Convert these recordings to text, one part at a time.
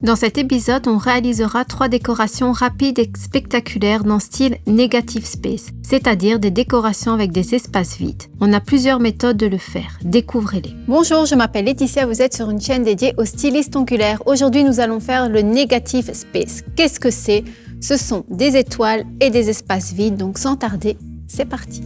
Dans cet épisode, on réalisera 3 décorations rapides et spectaculaires dans style Negative Space, c'est-à-dire des décorations avec des espaces vides. On a plusieurs méthodes de le faire, découvrez-les. Bonjour, je m'appelle Laetitia, vous êtes sur une chaîne dédiée aux stylistes ongulaires. Aujourd'hui, nous allons faire le Negative Space. Qu'est-ce que c'est ? Ce sont des étoiles et des espaces vides, donc sans tarder, c'est parti.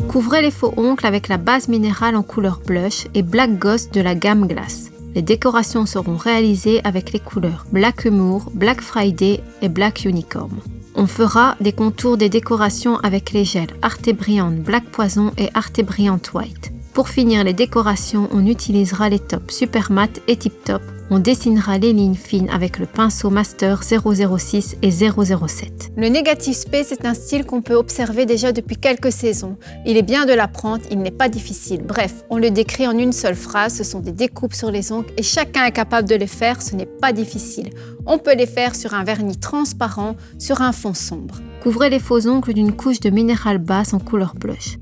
Couvrez les faux ongles avec la base minérale en couleur blush et Black Ghost de la gamme Glass. Les décorations seront réalisées avec les couleurs Black Humour, Black Friday et Black Unicorn. On fera des contours des décorations avec les gels Arte Brillante Black Poison et Arte Brillante White. Pour finir les décorations, on utilisera les tops Super Matte et Tip Top. On dessinera les lignes fines avec le pinceau Master 006 et 007. Le Negative Space est un style qu'on peut observer déjà depuis quelques saisons. Il est bien de l'apprendre, il n'est pas difficile. Bref, on le décrit en une seule phrase, ce sont des découpes sur les ongles et chacun est capable de les faire, ce n'est pas difficile. On peut les faire sur un vernis transparent, sur un fond sombre. Couvrez les faux ongles d'une couche de minéral basse en couleur blush.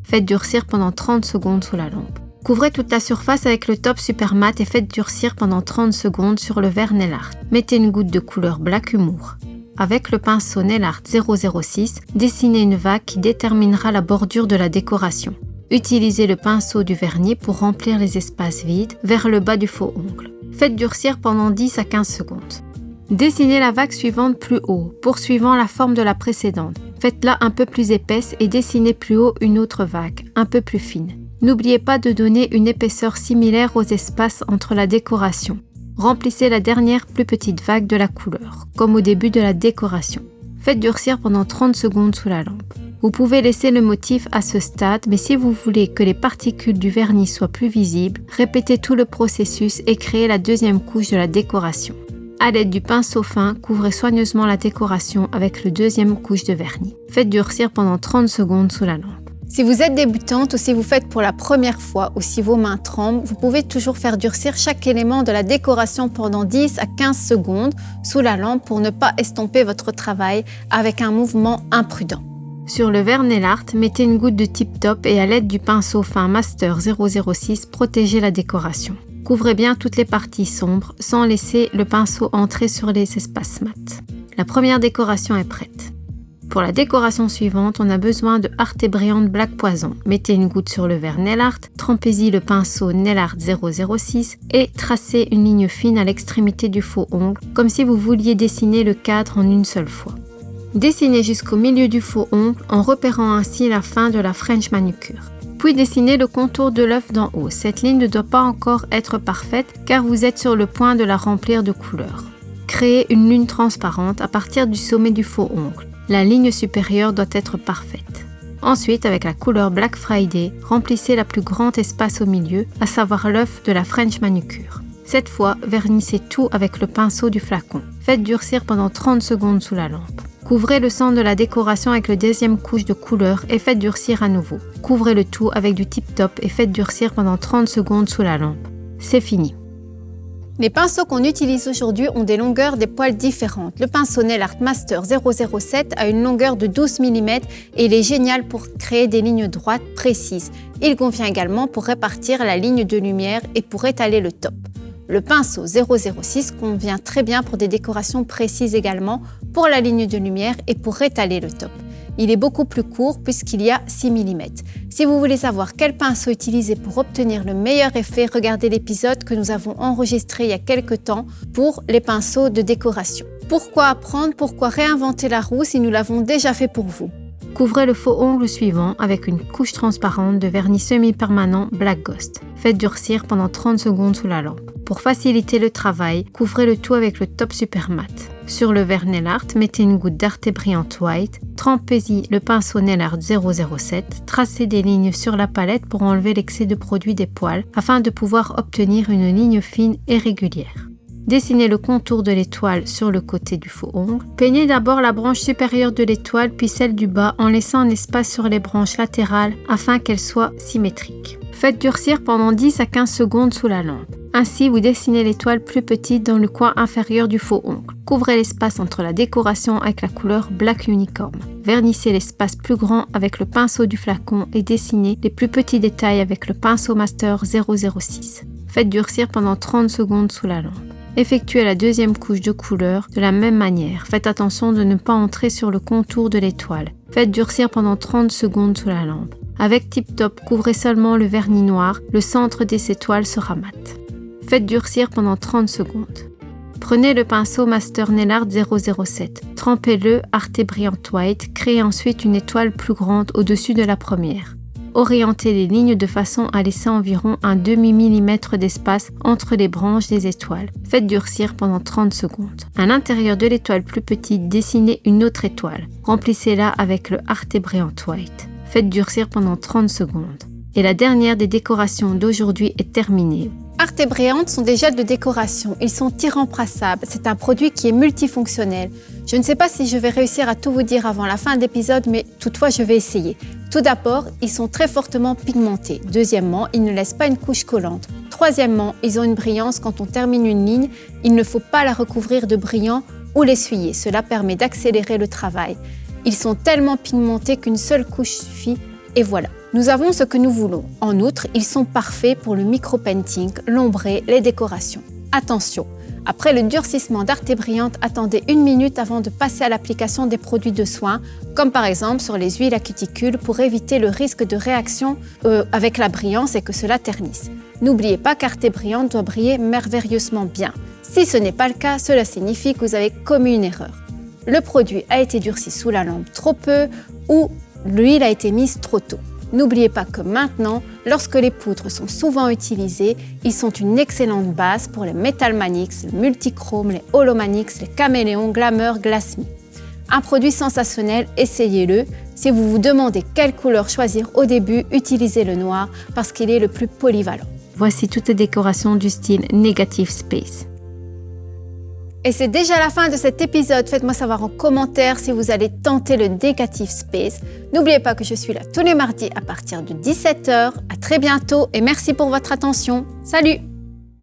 Faites durcir pendant 30 secondes sous la lampe. Couvrez toute la surface avec le top Super Matte et faites durcir pendant 30 secondes sur le verre Nail Art. Mettez une goutte de couleur Black Humour. Avec le pinceau Nail Art 006, dessinez une vague qui déterminera la bordure de la décoration. Utilisez le pinceau du vernis pour remplir les espaces vides vers le bas du faux ongle. Faites durcir pendant 10 à 15 secondes. Dessinez la vague suivante plus haut, poursuivant la forme de la précédente. Faites-la un peu plus épaisse et dessinez plus haut une autre vague, un peu plus fine. N'oubliez pas de donner une épaisseur similaire aux espaces entre la décoration. Remplissez la dernière plus petite vague de la couleur, comme au début de la décoration. Faites durcir pendant 30 secondes sous la lampe. Vous pouvez laisser le motif à ce stade, mais si vous voulez que les particules du vernis soient plus visibles, répétez tout le processus et créez la deuxième couche de la décoration. À l'aide du pinceau fin, couvrez soigneusement la décoration avec le deuxième couche de vernis. Faites durcir pendant 30 secondes sous la lampe. Si vous êtes débutante ou si vous faites pour la première fois ou si vos mains tremblent, vous pouvez toujours faire durcir chaque élément de la décoration pendant 10 à 15 secondes sous la lampe pour ne pas estomper votre travail avec un mouvement imprudent. Sur le verre Nail Art, mettez une goutte de Tip Top et à l'aide du pinceau fin Master 006, protégez la décoration. Couvrez bien toutes les parties sombres sans laisser le pinceau entrer sur les espaces mat. La première décoration est prête. Pour la décoration suivante, on a besoin de Arte Brillante Black Poison. Mettez une goutte sur le verre Nail Art, trempez-y le pinceau Nail Art 006 et tracez une ligne fine à l'extrémité du faux ongle, comme si vous vouliez dessiner le cadre en une seule fois. Dessinez jusqu'au milieu du faux ongle en repérant ainsi la fin de la French manucure. Puis dessinez le contour de l'œuf d'en haut. Cette ligne ne doit pas encore être parfaite car vous êtes sur le point de la remplir de couleur. Créez une ligne transparente à partir du sommet du faux ongle. La ligne supérieure doit être parfaite. Ensuite, avec la couleur Black Friday, remplissez la plus grande espace au milieu, à savoir l'œuf de la French manucure. Cette fois, vernissez tout avec le pinceau du flacon. Faites durcir pendant 30 secondes sous la lampe. Couvrez le centre de la décoration avec la deuxième couche de couleur et faites durcir à nouveau. Couvrez le tout avec du Tip Top et faites durcir pendant 30 secondes sous la lampe. C'est fini. Les pinceaux qu'on utilise aujourd'hui ont des longueurs des poils différentes. Le pinceau Nail Art Master 007 a une longueur de 12 mm et il est génial pour créer des lignes droites précises. Il convient également pour répartir la ligne de lumière et pour étaler le top. Le pinceau 006 convient très bien pour des décorations précises également, pour la ligne de lumière et pour étaler le top. Il est beaucoup plus court puisqu'il y a 6 mm. Si vous voulez savoir quel pinceau utiliser pour obtenir le meilleur effet, regardez l'épisode que nous avons enregistré il y a quelques temps pour les pinceaux de décoration. Pourquoi apprendre, pourquoi réinventer la roue si nous l'avons déjà fait pour vous ? Couvrez le faux ongle suivant avec une couche transparente de vernis semi-permanent Black Ghost. Faites durcir pendant 30 secondes sous la lampe. Pour faciliter le travail, couvrez le tout avec le top Super Matte. Sur le verre Nail Art, mettez une goutte d'Arte Brillante White, trempez-y le pinceau Nail Art 007, tracez des lignes sur la palette pour enlever l'excès de produit des poils afin de pouvoir obtenir une ligne fine et régulière. Dessinez le contour de l'étoile sur le côté du faux ongle. Peignez d'abord la branche supérieure de l'étoile puis celle du bas en laissant un espace sur les branches latérales afin qu'elles soient symétriques. Faites durcir pendant 10 à 15 secondes sous la lampe. Ainsi, vous dessinez l'étoile plus petite dans le coin inférieur du faux ongle. Couvrez l'espace entre la décoration avec la couleur Black Unicorn. Vernissez l'espace plus grand avec le pinceau du flacon et dessinez les plus petits détails avec le pinceau Master 006. Faites durcir pendant 30 secondes sous la lampe. Effectuez la deuxième couche de couleur de la même manière. Faites attention de ne pas entrer sur le contour de l'étoile. Faites durcir pendant 30 secondes sous la lampe. Avec Tip Top, couvrez seulement le vernis noir, le centre des étoiles sera mat. Faites durcir pendant 30 secondes. Prenez le pinceau Master Nail Art 007, trempez-le Arte Brilliant White, créez ensuite une étoile plus grande au-dessus de la première. Orientez les lignes de façon à laisser environ un demi-millimètre d'espace entre les branches des étoiles. Faites durcir pendant 30 secondes. À l'intérieur de l'étoile plus petite, dessinez une autre étoile. Remplissez-la avec le Arte Brilliant White. Faites durcir pendant 30 secondes. Et la dernière des décorations d'aujourd'hui est terminée. Arte Brilliant sont des gels de décoration. Ils sont irremplaçables. C'est un produit qui est multifonctionnel. Je ne sais pas si je vais réussir à tout vous dire avant la fin de l'épisode, mais toutefois je vais essayer. Tout d'abord, ils sont très fortement pigmentés. Deuxièmement, ils ne laissent pas une couche collante. Troisièmement, ils ont une brillance quand on termine une ligne. Il ne faut pas la recouvrir de brillant ou l'essuyer. Cela permet d'accélérer le travail. Ils sont tellement pigmentés qu'une seule couche suffit et voilà. Nous avons ce que nous voulons. En outre, ils sont parfaits pour le micro-painting, l'ombré, les décorations. Attention, après le durcissement d'Arte Brilliant, attendez 1 minute avant de passer à l'application des produits de soin, comme par exemple sur les huiles à cuticule pour éviter le risque de réaction avec la brillance et que cela ternisse. N'oubliez pas qu'Arte Brilliant doit briller merveilleusement bien. Si ce n'est pas le cas, cela signifie que vous avez commis une erreur. Le produit a été durci sous la lampe trop peu ou l'huile a été mise trop tôt. N'oubliez pas que maintenant, lorsque les poudres sont souvent utilisées, ils sont une excellente base pour les Metal Manix, le Multichrome, les Holomanix, les Caméléons, Glamour, Glass Me. Un produit sensationnel, essayez-le. Si vous vous demandez quelle couleur choisir au début, utilisez le noir parce qu'il est le plus polyvalent. Voici toutes les décorations du style Negative Space. Et c'est déjà la fin de cet épisode. Faites-moi savoir en commentaire si vous allez tenter le Negative Space. N'oubliez pas que je suis là tous les mardis à partir de 17h. À très bientôt et merci pour votre attention. Salut!